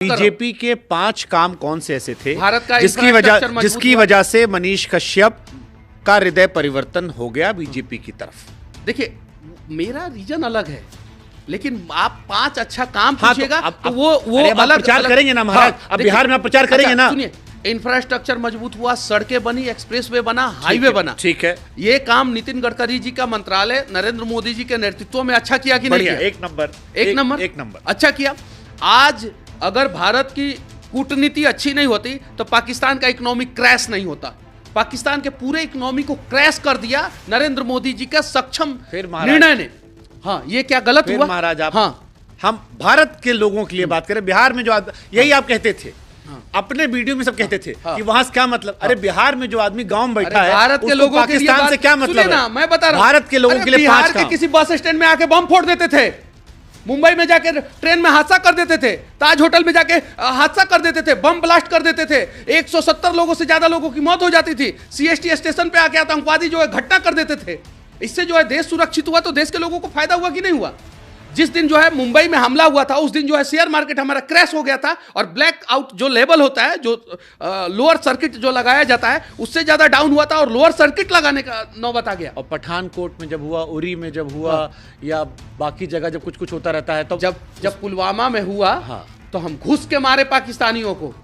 BJP के 5 काम कौन से ऐसे थे भारत का जिसकी वजह से मनीष कश्यप का हृदय परिवर्तन हो गया बीजेपी की तरफ? देखिए, मेरा रीजन अलग है, लेकिन आप 5 अच्छा काम पूछिएगा तो वो अलग प्रचार करेंगे ना महाराज। अब बिहार में प्रचार करेंगे ना। सुनिए, इंफ्रास्ट्रक्चर मजबूत हुआ, सड़कें बनी, एक्सप्रेसवे बना, हाईवे बना। ठीक है, ये काम नितिन गडकरी जी का मंत्रालय नरेंद्र मोदी जी के नेतृत्व में अच्छा किया कि नहीं किया? एक नंबर अच्छा किया। आज अगर भारत की कूटनीति अच्छी नहीं होती तो पाकिस्तान का इकोनॉमिक क्रैश नहीं होता। पाकिस्तान के पूरे इकोनॉमी को क्रैश कर दिया नरेंद्र मोदी जी का सक्षम निर्णय ने। हाँ, ये क्या गलत हुआ महाराज? हम भारत के लोगों के लिए बात करें। बिहार में जो यही आप कहते थे, अपने वीडियो में सब कहते थे कि वहां से क्या मतलब? अरे बिहार में जो आदमी गांव में बैठा है, भारत के लोगों के लिए पाकिस्तान से क्या मतलब है? मैं बता रहा हूं, भारत के लोगों के लिए बिहार के किसी बस स्टैंड में आके बम फोड़ देते थे, मुंबई में जाके ट्रेन में हादसा कर देते थे, ताज होटल में जाके हादसा कर देते थे, बम ब्लास्ट कर देते थे, 170 लोगों से ज्यादा लोगों की मौत हो जाती थी। सीएसटी स्टेशन पे आके आतंकवादी जो है घटना कर देते थे। इससे जो है देश सुरक्षित हुआ तो देश के लोगों को फायदा हुआ कि नहीं हुआ? जिस दिन जो है मुंबई में हमला हुआ था, उस दिन जो है शेयर मार्केट हमारा क्रैश हो गया था, और ब्लैक आउट जो लेवल होता है, जो लोअर सर्किट जो लगाया जाता है, उससे ज्यादा डाउन हुआ था और लोअर सर्किट लगाने का नौबत आ गया। और पठानकोट में जब हुआ, उरी में जब हुआ, या बाकी जगह जब कुछ कुछ होता रहता है, तो जब पुलवामा में हुआ तो हम घुस के मारे पाकिस्तानियों को।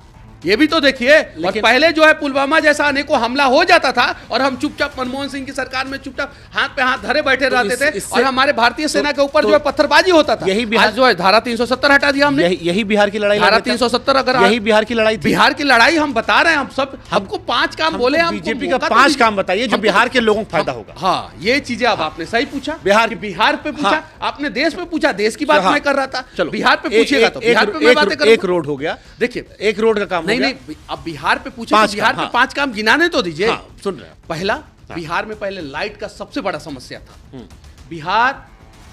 ये भी तो देखिए, और पहले जो है पुलवामा जैसा अनेकों हमला हो जाता था और हम चुपचाप मनमोहन सिंह की सरकार में चुपचाप हाथ पे हाथ धरे बैठे रहते थे, और हमारे भारतीय सेना के ऊपर जो है पत्थरबाजी होता था। यही बिहार जो है धारा 370 हटा दिया हमने। यही बिहार की लड़ाई, धारा 370 अगर यही बिहार की लड़ाई, बिहार की लड़ाई हम बता रहे हैं। हम सब, हमको 5 काम बोले, हम बीजेपी का 5 काम बताइए जो बिहार के लोगों को फायदा होगा। हाँ, ये चीजें अब आपने सही पूछा। बिहार पे पूछा आपने, देश पे पूछा, देश की बात मैं कर रहा था। चलो बिहार पे पूछिएगा तो बिहार पे मैं बातें करूंगा। एक रोड हो गया, देखिए एक रोड का काम नहीं, अब बिहार पे पूछे तो बिहार पे 5 काम गिनाने तो दीजिए। सुन रहे हैं। पहला, बिहार में पहले लाइट का सबसे बड़ा समस्या था। बिहार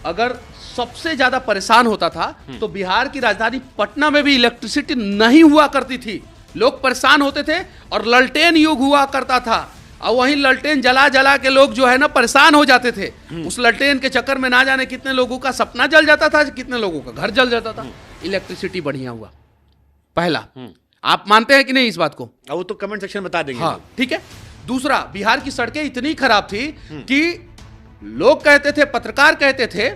अगर सबसे ज्यादा परेशान होता था तो बिहार की राजधानी पटना में भी इलेक्ट्रिसिटी नहीं हुआ करती थी। लोग परेशान होते थे और ललटेन युग हुआ करता था, और वहीं ललटेन जला जला के लोग जो है ना परेशान हो जाते थे। उस ललटेन के चक्कर में ना जाने कितने लोगों का सपना जल जाता था, कितने लोगों का घर जल जाता था। इलेक्ट्रिसिटी बढ़िया हुआ, पहला। आप मानते हैं कि नहीं इस बात को? वो तो कमेंट सेक्शन में बता देंगे। हाँ, ठीक है। दूसरा, बिहार की सड़कें इतनी खराब थी कि लोग कहते थे, पत्रकार कहते थे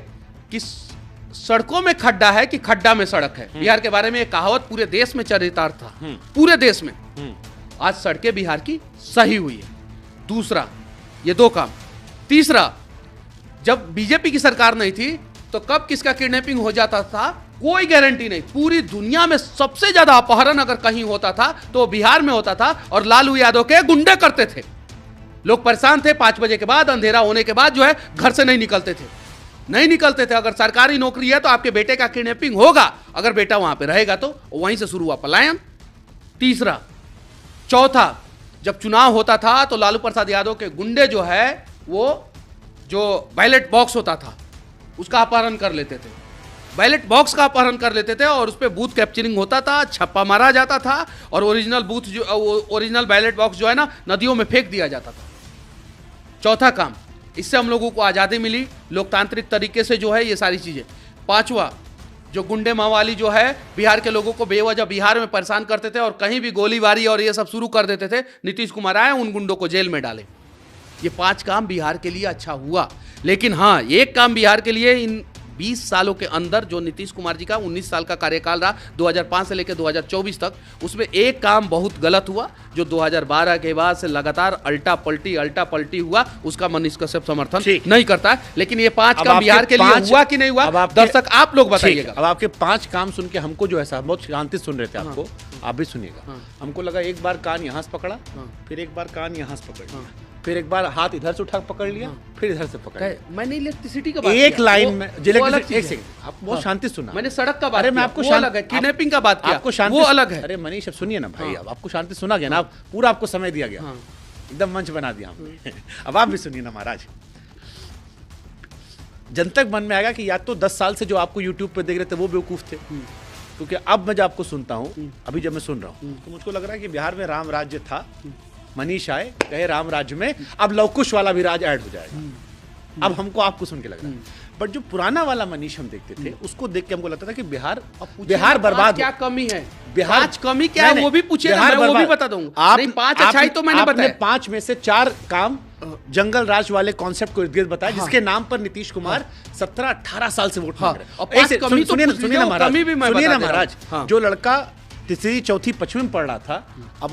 कि सड़कों में खड्डा है कि खड्डा में सड़क है। बिहार के बारे में एक कहावत पूरे देश में चरितार्थ था, पूरे देश में। आज सड़कें बिहार की सही हुई है। दूसरा, ये 2 काम। तीसरा, जब बीजेपी की सरकार नहीं थी तो कब किसका किडनैपिंग हो जाता था कोई गारंटी नहीं। पूरी दुनिया में सबसे ज्यादा अपहरण अगर कहीं होता था तो बिहार में होता था, और लालू यादव के गुंडे करते थे। लोग परेशान थे, 5 बजे के बाद, अंधेरा होने के बाद जो है घर से नहीं निकलते थे। अगर सरकारी नौकरी है तो आपके बेटे का किडनैपिंग होगा, अगर बेटा वहां पे रहेगा तो। वहीं से शुरू हुआ पलायन। तीसरा, चौथा, जब चुनाव होता था तो लालू प्रसाद यादव के गुंडे जो है वो जो बैलेट बॉक्स होता था उसका अपहरण कर लेते थे। बैलेट बॉक्स का अपहरण कर लेते थे और उस पर बूथ कैप्चरिंग होता था, छप्पा मारा जाता था, और ओरिजिनल बैलेट बॉक्स जो है ना नदियों में फेंक दिया जाता था। चौथा काम, इससे हम लोगों को आज़ादी मिली लोकतांत्रिक तरीके से जो है ये सारी चीज़ें। पांचवा, जो गुंडे मावाली जो है बिहार के लोगों को बेवजह बिहार में परेशान करते थे और कहीं भी गोलीबारी और ये सब शुरू कर देते थे, नीतीश कुमार आए, उन गुंडों को जेल में डाले। ये 5 काम बिहार के लिए अच्छा हुआ। लेकिन हाँ, एक काम बिहार के लिए इन 20 सालों के अंदर, जो नीतीश कुमार जी का 19 साल का कार्यकाल रहा 2005 से लेकर 2024 तक, उसमें एक काम बहुत गलत हुआ जो 2012 के बाद से लगातार अल्टा पलटी हुआ। उसका मनीष कश्यप समर्थन नहीं करता है। लेकिन ये 5 काम बिहार के लिए हुआ कि नहीं हुआ, दर्शक आप लोग बताइएगा। अब आपके 5 काम सुन के हमको जो है बहुत शांति सुन रहे थे आपको, आप भी सुनिएगा। हमको लगा एक बार कान यहाँ से पकड़ा, फिर एक बार कान यहाँ से पकड़ लिया, फिर एक बार हाथ इधर से उठा पकड़ लिया, फिर इधर से पकड़ लिया। मैंने इलेक्ट्रिसिटी का बात एक लाइन में, एक सेकंड, आप बहुत शांति सुना। मैंने सड़क का बात अरे मैं आपको अलग है, किडनैपिंग का बात किया, आपको शांति वो अलग है। अरे मनीष अब सुनिए ना भाई, अब आपको शांति सुना गया ना, पूरा आपको समय दिया गया, एकदम मंच बना दिया हमने। अब आप भी सुनिए ना महाराज। जन तक मन में आएगा कि या तो 10 साल से जो आपको यूट्यूब पे देख रहे थे वो बेवकूफ थे, क्योंकि अब मैं जब आपको सुनता हूँ, अभी जब मैं सुन रहा हूँ तो मुझको लग रहा है कि बिहार में राम राज्य था, मनीष आए, कहे राम राज्य में अब लवकुश वाला भी राज ऐड हो जाएगा। अब हमको आपको सुन के लग रहा है। बट जो पुराना वाला मनीष हम देखते थे, उसको देख के हमको लगता था कि बिहार बर्बाद क्या कमी है, बिहार पांच कमी क्या है, नहीं, वो भी पूछिएगा, बिहार मैं वो भी बर्बाद। बता दूंगा। नहीं, पांच अच्छाई तो मैंने आपने बताया। 5 में से 4 काम जंगल राज वाले कॉन्सेप्ट को इर्द गिर्द बताया, जिसके नाम पर नीतीश कुमार 17-18 साल से वोट मांग रहे हैं। और 5 कमी तो सुनिए पूछ लीजिए, वो कमी भी मैं सुनिए बता ना दे रहा हूं। महाराज, जो लड़का तीसरी चौथी 5वीं में पढ़ रहा था, अब